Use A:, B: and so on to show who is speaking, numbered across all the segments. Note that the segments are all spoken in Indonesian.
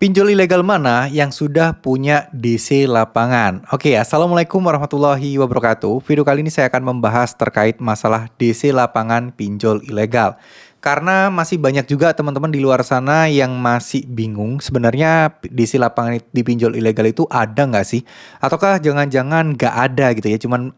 A: Pinjol ilegal mana yang sudah punya DC lapangan? Oke, assalamualaikum warahmatullahi wabarakatuh. Video kali ini saya akan membahas terkait masalah DC lapangan pinjol ilegal. Karena masih banyak juga teman-teman di luar sana yang masih bingung sebenarnya DC lapangan di pinjol ilegal itu ada nggak sih? Ataukah jangan-jangan nggak ada gitu ya, cuman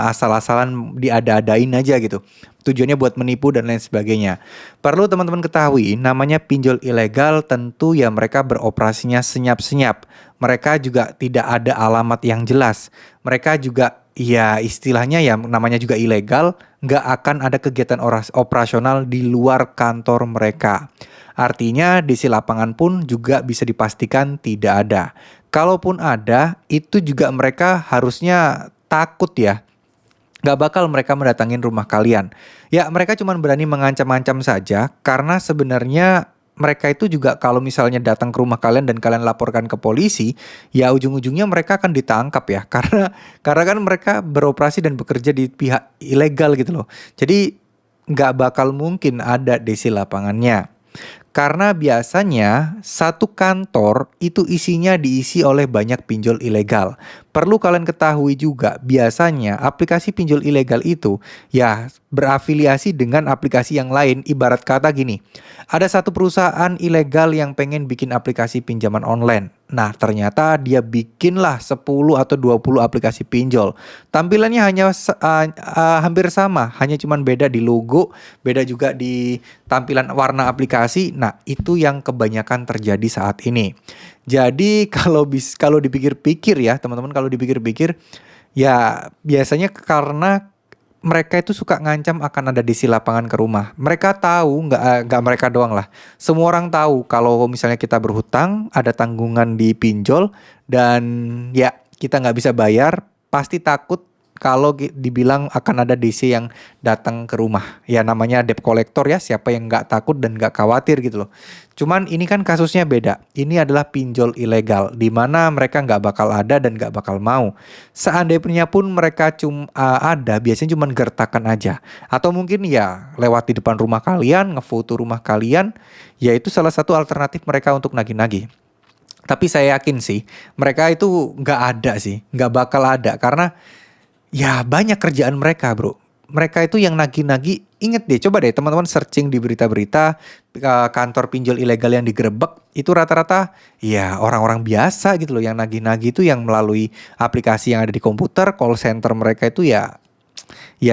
A: asal-asalan diada-adain aja gitu. Tujuannya buat menipu dan lain sebagainya. Perlu teman-teman ketahui, namanya pinjol ilegal tentu ya mereka beroperasinya senyap-senyap. Mereka juga tidak ada alamat yang jelas. Mereka juga ya istilahnya ya namanya juga ilegal, nggak akan ada kegiatan operasional di luar kantor mereka. Artinya DC lapangan pun juga bisa dipastikan tidak ada. Kalaupun ada, itu juga mereka harusnya takut ya. Gak bakal mereka mendatangin rumah kalian. Ya mereka cuma berani mengancam-ancam saja karena sebenarnya mereka itu juga kalau misalnya datang ke rumah kalian dan kalian laporkan ke polisi, ya ujung-ujungnya mereka akan ditangkap ya karena kan mereka beroperasi dan bekerja di pihak ilegal gitu loh. Jadi nggak bakal mungkin ada DC lapangannya. Karena biasanya satu kantor itu isinya diisi oleh banyak pinjol ilegal. Perlu kalian ketahui juga, biasanya aplikasi pinjol ilegal itu ya berafiliasi dengan aplikasi yang lain. Ibarat kata gini, ada satu perusahaan ilegal yang pengen bikin aplikasi pinjaman online. Nah, ternyata dia bikinlah 10 atau 20 aplikasi pinjol. Tampilannya hanya hampir sama, hanya cuman beda di logo, beda juga di tampilan warna aplikasi. Nah, itu yang kebanyakan terjadi saat ini. Jadi kalau dipikir-pikir ya, teman-teman, kalau dipikir-pikir ya biasanya karena mereka itu suka ngancam akan ada DC lapangan ke rumah. Mereka tahu, nggak mereka doang lah. Semua orang tahu kalau misalnya kita berhutang, ada tanggungan di pinjol dan ya kita nggak bisa bayar, pasti takut kalau dibilang akan ada DC yang datang ke rumah. Ya namanya debt collector ya, siapa yang nggak takut dan nggak khawatir gitu loh. Cuman ini kan kasusnya beda. Ini adalah pinjol ilegal, di mana mereka nggak bakal ada dan nggak bakal mau. Seandainya pun mereka ada, biasanya cuma gertakan aja. Atau mungkin ya lewat di depan rumah kalian, ngefoto rumah kalian, ya itu salah satu alternatif mereka untuk nagih-nagih. Tapi saya yakin sih, mereka itu nggak ada sih, nggak bakal ada. Karena ya banyak kerjaan mereka bro. Mereka itu yang nagih-nagih. Ingat deh, coba deh teman-teman searching di berita-berita kantor pinjol ilegal yang digerebek. Itu rata-rata ya orang-orang biasa gitu loh. Yang nagih-nagih itu yang melalui aplikasi yang ada di komputer. Call center mereka itu ya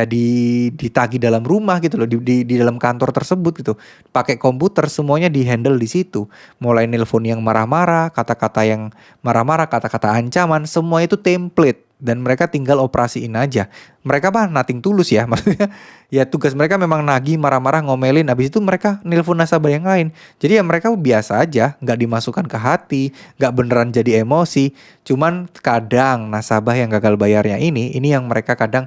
A: ditagih dalam rumah gitu loh, di dalam kantor tersebut gitu. Pakai komputer, semuanya di-handle di situ. Mulai nelpon yang marah-marah, kata-kata yang marah-marah, kata-kata ancaman, semua itu template dan mereka tinggal operasiin aja. Mereka mah nothing tulus ya, maksudnya ya tugas mereka memang nagih, marah-marah, ngomelin, habis itu mereka nelpon nasabah yang lain. Jadi ya mereka biasa aja, nggak dimasukkan ke hati, nggak beneran jadi emosi. Cuman kadang nasabah yang gagal bayarnya ini yang mereka kadang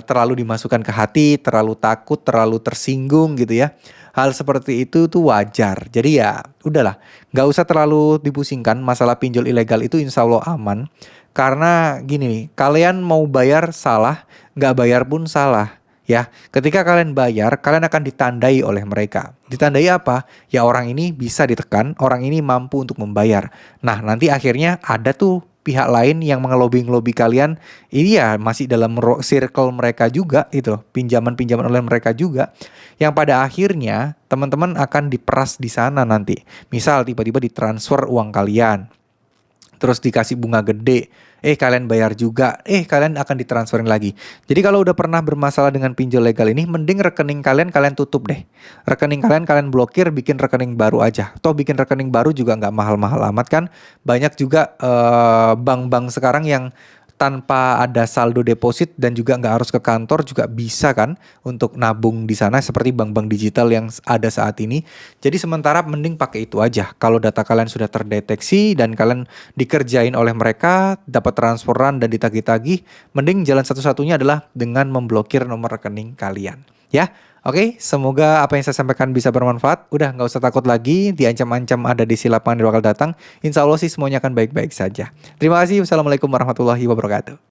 A: terlalu dimasukkan ke hati, terlalu takut, terlalu tersinggung gitu ya. Hal seperti itu tuh wajar. Jadi ya udahlah, nggak usah terlalu dipusingkan. Masalah pinjol ilegal itu insya Allah aman. Karena gini nih, kalian mau bayar salah, nggak bayar pun salah. Ya, ketika kalian bayar, kalian akan ditandai oleh mereka. Ditandai apa? Ya orang ini bisa ditekan, orang ini mampu untuk membayar. Nah, nanti akhirnya ada tuh pihak lain yang mengelobi-ngelobi kalian. Ini ya masih dalam circle mereka juga gitu loh. Pinjaman-pinjaman oleh mereka juga. Yang pada akhirnya teman-teman akan diperas di sana nanti. Misal tiba-tiba ditransfer uang kalian, terus dikasih bunga gede, kalian bayar juga, kalian akan ditransferin lagi. Jadi kalau udah pernah bermasalah dengan pinjol legal ini, mending rekening kalian tutup deh. Rekening kalian blokir, bikin rekening baru aja. Toh bikin rekening baru juga nggak mahal-mahal amat kan. Banyak juga bank-bank sekarang yang tanpa ada saldo deposit dan juga nggak harus ke kantor juga bisa kan untuk nabung di sana seperti bank-bank digital yang ada saat ini. Jadi sementara mending pakai itu aja. Kalau data kalian sudah terdeteksi dan kalian dikerjain oleh mereka, dapat transferan dan ditagih-tagih, mending jalan satu-satunya adalah dengan memblokir nomor rekening kalian. Ya, oke, semoga apa yang saya sampaikan bisa bermanfaat. Udah nggak usah takut lagi, diancam-ancam ada DC lapangan yang bakal datang. Insya Allah sih semuanya akan baik-baik saja. Terima kasih. Wassalamualaikum warahmatullahi wabarakatuh.